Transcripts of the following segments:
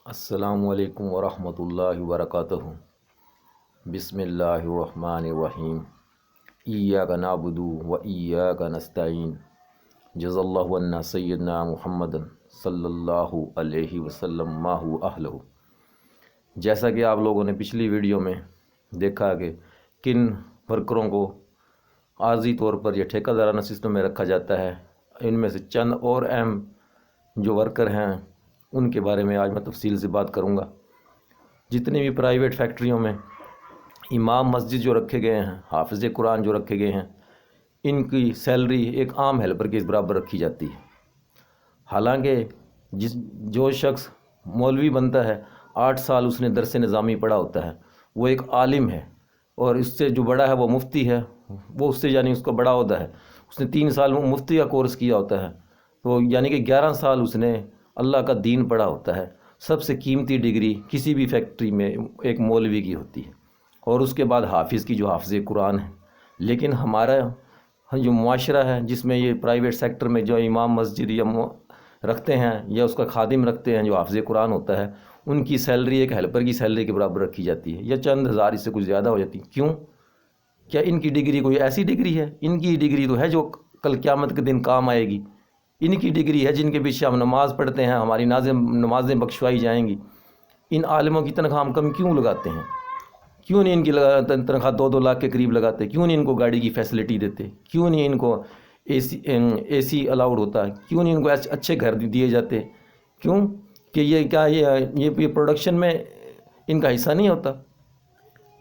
السلام علیکم ورحمۃ اللہ وبرکاتہ۔ بسم اللہ الرحمن الرحیم۔ ایاک نعبد و ایاک نستعین۔ جزا اللہ عنا سیدنا محمد صلی اللہ علیہ وسلم ما هو اہلہ۔ جیسا کہ آپ لوگوں نے پچھلی ویڈیو میں دیکھا کہ کن ورکروں کو عارضی طور پر یہ ٹھیکہ دارانہ سسٹم میں رکھا جاتا ہے، ان میں سے چند اور اہم جو ورکر ہیں ان کے بارے میں آج میں تفصیل سے بات کروں گا۔ جتنے بھی پرائیویٹ فیکٹریوں میں امام مسجد جو رکھے گئے ہیں، حافظ قرآن جو رکھے گئے ہیں، ان کی سیلری ایک عام ہیلپر کے برابر رکھی جاتی ہے۔ حالانکہ جو شخص مولوی بنتا ہے 8 سال اس نے درس نظامی پڑھا ہوتا ہے، وہ ایک عالم ہے، اور اس سے جو بڑا ہے وہ مفتی ہے، وہ اس سے یعنی اس کا بڑا عہدہ ہے، اس نے 3 سال مفتی کا کورس کیا ہوتا ہے، تو یعنی کہ 11 سال اس نے اللہ کا دین پڑھا ہوتا ہے۔ سب سے قیمتی ڈگری کسی بھی فیکٹری میں ایک مولوی کی ہوتی ہے، اور اس کے بعد حافظ کی جو حافظ قرآن ہے۔ لیکن ہمارا جو معاشرہ ہے جس میں یہ پرائیویٹ سیکٹر میں جو امام مسجد یا رکھتے ہیں یا اس کا خادم رکھتے ہیں جو حافظ قرآن ہوتا ہے، ان کی سیلری ایک ہیلپر کی سیلری کے برابر رکھی جاتی ہے، یا چند ہزار اس سے کچھ زیادہ ہو جاتی ہے۔ کیوں؟ کیا ان کی ڈگری کوئی ایسی ڈگری ہے؟ ان کی ڈگری تو ہے جو کل قیامت کے دن کام آئے گی۔ ان کی ڈگری ہے جن کے پیچھے ہم نماز پڑھتے ہیں، ہماری نمازیں بخشوائی جائیں گی۔ ان عالموں کی تنخواہ ہم کم کیوں لگاتے ہیں؟ کیوں نہیں ان کی تنخواہ 2-2 لاکھ کے قریب لگاتے؟ کیوں نہیں ان کو گاڑی کی فیسلٹی دیتے؟ کیوں نہیں ان کو اے سی الاؤڈ ہوتا ہے؟ کیوں نہیں ان کو اچھے گھر دیے جاتے؟ کیوں کہ یہ پروڈکشن میں ان کا حصہ نہیں ہوتا؟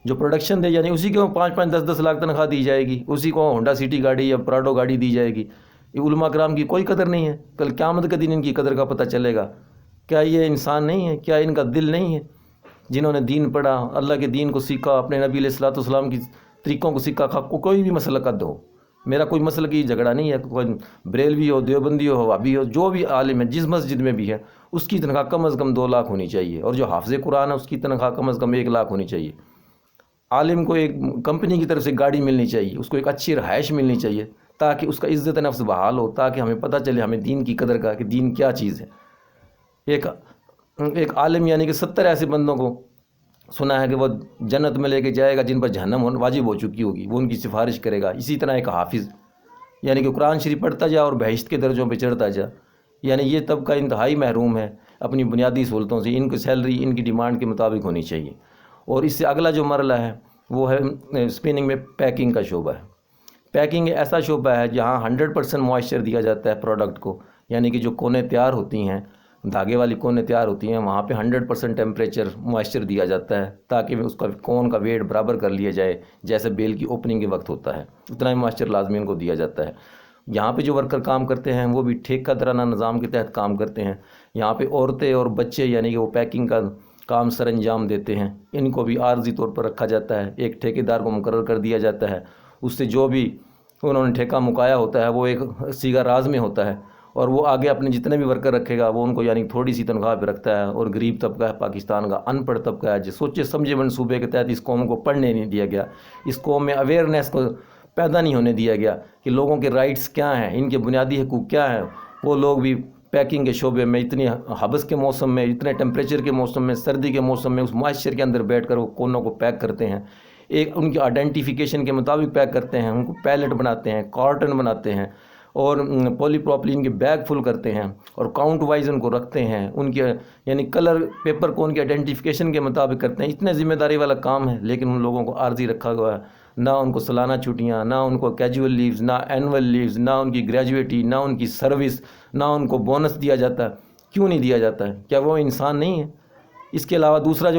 جو پروڈکشن دے یعنی اسی کو 5-5 10-10 لاکھ تنخواہ دی جائے گی، اسی کو ہونڈا سٹی گاڑی یا پراڈو گاڑی دی جائے گی۔ یہ علماء کرام کی کوئی قدر نہیں ہے، کل قیامت کے دن ان کی قدر کا پتہ چلے گا۔ کیا یہ انسان نہیں ہے؟ کیا ان کا دل نہیں ہے؟ جنہوں نے دین پڑھا، اللہ کے دین کو سیکھا، اپنے نبی علیہ الصلوۃ والسلام کی طریقوں کو سیکھا، کوئی بھی مسلک ہو، میرا کوئی مسلکی جھگڑا نہیں ہے، کوئی بریلوی ہو، دیوبندی ہو، وہابی ہو، جو بھی عالم ہے جس مسجد میں بھی ہے، اس کی تنخواہ کم از کم 2 لاکھ ہونی چاہیے، اور جو حافظ قرآن ہے اس کی تنخواہ کم از کم 1 لاکھ ہونی چاہیے۔ عالم کو ایک کمپنی کی طرف سے گاڑی ملنی چاہیے، اس کو ایک اچھی رہائش ملنی چاہیے، تاکہ اس کا عزت نفس بحال ہو، تاکہ ہمیں پتہ چلے ہمیں دین کی قدر کا کہ دین کیا چیز ہے۔ ایک عالم یعنی کہ 70 ایسے بندوں کو سنا ہے کہ وہ جنت میں لے کے جائے گا جن پر جہنم واجب ہو چکی ہوگی، وہ ان کی سفارش کرے گا۔ اسی طرح ایک حافظ یعنی کہ قرآن شریف پڑھتا جا اور بہشت کے درجوں پہ چڑھتا جا، یعنی یہ طبقہ انتہائی محروم ہے اپنی بنیادی سہولتوں سے۔ ان کی سیلری ان کی ڈیمانڈ کے مطابق ہونی چاہیے۔ اور اس سے اگلا جو مرحلہ ہے وہ ہے اسپننگ میں پیکنگ کا شعبہ ہے۔ پیکنگ ایسا شعبہ ہے جہاں 100% موئسچر دیا جاتا ہے پروڈکٹ کو، یعنی کہ جو کونے تیار ہوتی ہیں، دھاگے والی کونے تیار ہوتی ہیں، وہاں پہ 100% ٹیمپریچر موئسچر دیا جاتا ہے، تاکہ اس کا کون کا ویٹ برابر کر لیا جائے، جیسے بیل کی اوپننگ کے وقت ہوتا ہے اتنا ہی موئسچر لازمی ان کو دیا جاتا ہے۔ یہاں پہ جو ورکر کام کرتے ہیں وہ بھی ٹھیکہ دارانہ نظام کے تحت کام کرتے ہیں۔ یہاں پہ عورتیں اور بچے یعنی کہ وہ پیکنگ کا کام سر انجام دیتے ہیں، ان کو بھی عارضی طور پر رکھا جاتا ہے، ایک ٹھیکیدار کو مقرر کر دیا جاتا ہے، اس سے جو بھی انہوں نے ٹھیکہ مکایا ہوتا ہے وہ ایک صیغہ راز میں ہوتا ہے، اور وہ آگے اپنے جتنے بھی ورکر رکھے گا وہ ان کو یعنی تھوڑی سی تنخواہ پہ رکھتا ہے۔ اور غریب طبقہ ہے پاکستان کا، ان پڑھ طبقہ ہے، جو سوچے سمجھے منصوبے کے تحت اس قوم کو پڑھنے نہیں دیا گیا، اس قوم میں اویئرنیس کو پیدا نہیں ہونے دیا گیا کہ لوگوں کے رائٹس کیا ہیں، ان کے بنیادی حقوق کیا ہیں۔ وہ لوگ بھی پیکنگ کے شعبے میں اتنی حبس کے موسم میں، اتنے ٹیمپریچر کے موسم میں، سردی کے موسم میں اس موئسچر کے اندر بیٹھ کر وہ کونوں کو پیک کرتے ہیں، ایک ان کی آئیڈینٹیفیکیشن کے مطابق پیک کرتے ہیں، ان کو پیلٹ بناتے ہیں، کارٹن بناتے ہیں، اور پولی پروپلین کے بیگ فل کرتے ہیں، اور کاؤنٹ وائز ان کو رکھتے ہیں، ان کے یعنی کلر پیپر کو ان کے آئیڈینٹیفیکیشن کے مطابق کرتے ہیں۔ اتنے ذمہ داری والا کام ہے، لیکن ان لوگوں کو عارضی رکھا گیا ہے، نہ ان کو سالانہ چھٹیاں، نہ ان کو کیجول لیوز، نہ اینول لیوز، نہ ان کی گریجویٹی، نہ ان کی سروس، نہ ان کو بونس دیا جاتا ہے۔ کیوں نہیں دیا جاتا ہے؟ کیا وہ انسان نہیں ہے؟ اس کے علاوہ دوسرے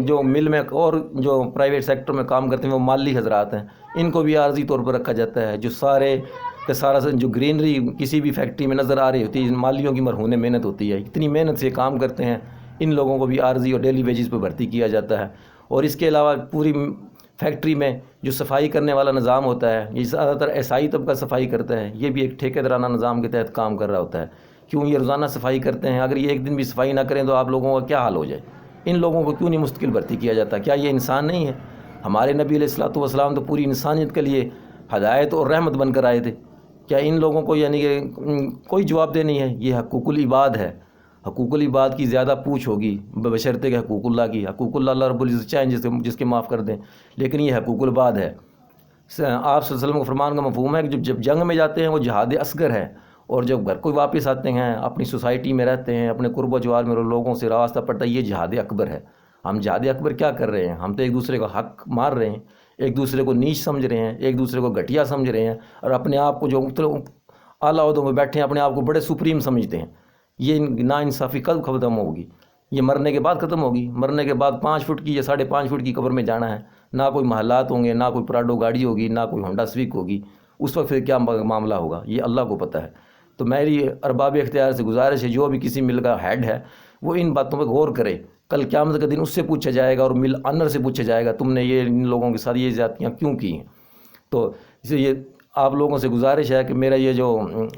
جو مل میں اور جو پرائیویٹ سیکٹر میں کام کرتے ہیں وہ مالی حضرات ہیں، ان کو بھی عارضی طور پر رکھا جاتا ہے۔ جو سارے کا سارا جو گرینری کسی بھی فیکٹری میں نظر آ رہی ہوتی ہے، مالیوں کی مرہون محنت ہوتی ہے، اتنی محنت سے کام کرتے ہیں، ان لوگوں کو بھی عارضی اور ڈیلی ویجز پہ بھرتی کیا جاتا ہے۔ اور اس کے علاوہ پوری فیکٹری میں جو صفائی کرنے والا نظام ہوتا ہے، یہ زیادہ تر عیسائی طبقہ صفائی کرتا ہے، یہ بھی ایک ٹھیکیدارانہ نظام کے تحت کام کر رہا ہوتا ہے۔ کیوں یہ روزانہ صفائی کرتے ہیں؟ اگر یہ ایک دن بھی صفائی نہ کریں تو آپ لوگوں کا کیا حال ہو جائے؟ ان لوگوں کو کیوں نہیں مستقل بھرتی کیا جاتا؟ کیا یہ انسان نہیں ہے؟ ہمارے نبی علیہ الصلوۃ والسلام تو پوری انسانیت کے لیے ہدایت اور رحمت بن کر آئے تھے۔ کیا ان لوگوں کو یعنی کہ کوئی جواب دہ نہیں ہے؟ یہ حقوق العباد ہے، حقوق العباد کی زیادہ پوچھ ہوگی بشرطے کہ حقوق اللہ کی، حقوق اللہ رب العزت چاہیں جس کے معاف کر دیں، لیکن یہ حقوق العباد ہے۔ آپ صلی اللہ علیہ وسلم کے فرمان کا مفہوم ہے کہ جب جنگ میں جاتے ہیں وہ جہاد اصغر ہے، اور جب گھر کو واپس آتے ہیں، اپنی سوسائٹی میں رہتے ہیں، اپنے قرب و جوار میں لوگوں سے راستہ پڑتا ہے، یہ جہاد اکبر ہے۔ ہم جہاد اکبر کیا کر رہے ہیں؟ ہم تو ایک دوسرے کا حق مار رہے ہیں، ایک دوسرے کو نیچ سمجھ رہے ہیں، ایک دوسرے کو گھٹیا سمجھ رہے ہیں، اور اپنے آپ کو جو اعلیٰ عہدوں میں بیٹھے ہیں اپنے آپ کو بڑے سپریم سمجھتے ہیں۔ یہ ناانصافی کب ختم ہوگی؟ یہ مرنے کے بعد ختم ہوگی۔ مرنے کے بعد 5 فٹ کی یا 5.5 فٹ کی قبر میں جانا ہے، نہ کوئی محلات ہوں گے، نہ کوئی پراڈو گاڑی ہوگی، نہ کوئی ہونڈا سویک ہوگی۔ اس وقت پھر کیا معاملہ ہوگا یہ اللہ کو پتہ ہے۔ تو میری ارباب اختیار سے گزارش ہے، جو بھی کسی مل کا ہیڈ ہے وہ ان باتوں پہ غور کرے۔ کل قیامت کے دن اس سے پوچھا جائے گا، اور مل آنر سے پوچھا جائے گا تم نے یہ ان لوگوں کے ساتھ یہ زیادتیاں کیوں کی ہیں۔ تو اس لیے یہ آپ لوگوں سے گزارش ہے کہ میرا یہ جو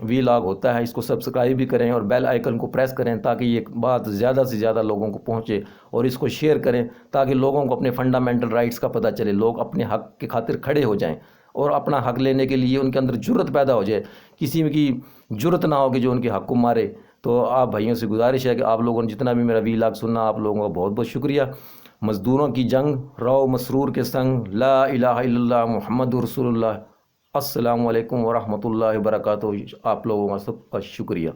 وی لاگ ہوتا ہے اس کو سبسکرائب بھی کریں اور بیل آئیکن کو پریس کریں، تاکہ یہ بات زیادہ سے زیادہ لوگوں کو پہنچے، اور اس کو شیئر کریں تاکہ لوگوں کو اپنے فنڈامنٹل رائٹس کا پتہ چلے، لوگ اپنے حق کی خاطر کھڑے ہو جائیں، اور اپنا حق لینے کے لیے ان کے اندر جرت پیدا ہو جائے۔ کسی کی جرت نہ ہو کہ جو ان کے حق کو مارے۔ تو آپ بھائیوں سے گزارش ہے کہ آپ لوگوں نے جتنا بھی میرا وی لاگ سننا، آپ لوگوں کا بہت بہت شکریہ۔ مزدوروں کی جنگ رو مسرور کے سنگ، لا الہ الا اللہ محمد رسول اللہ۔ السلام علیکم ورحمۃ اللہ وبرکاتہ۔ آپ لوگوں کا سب کا شکریہ۔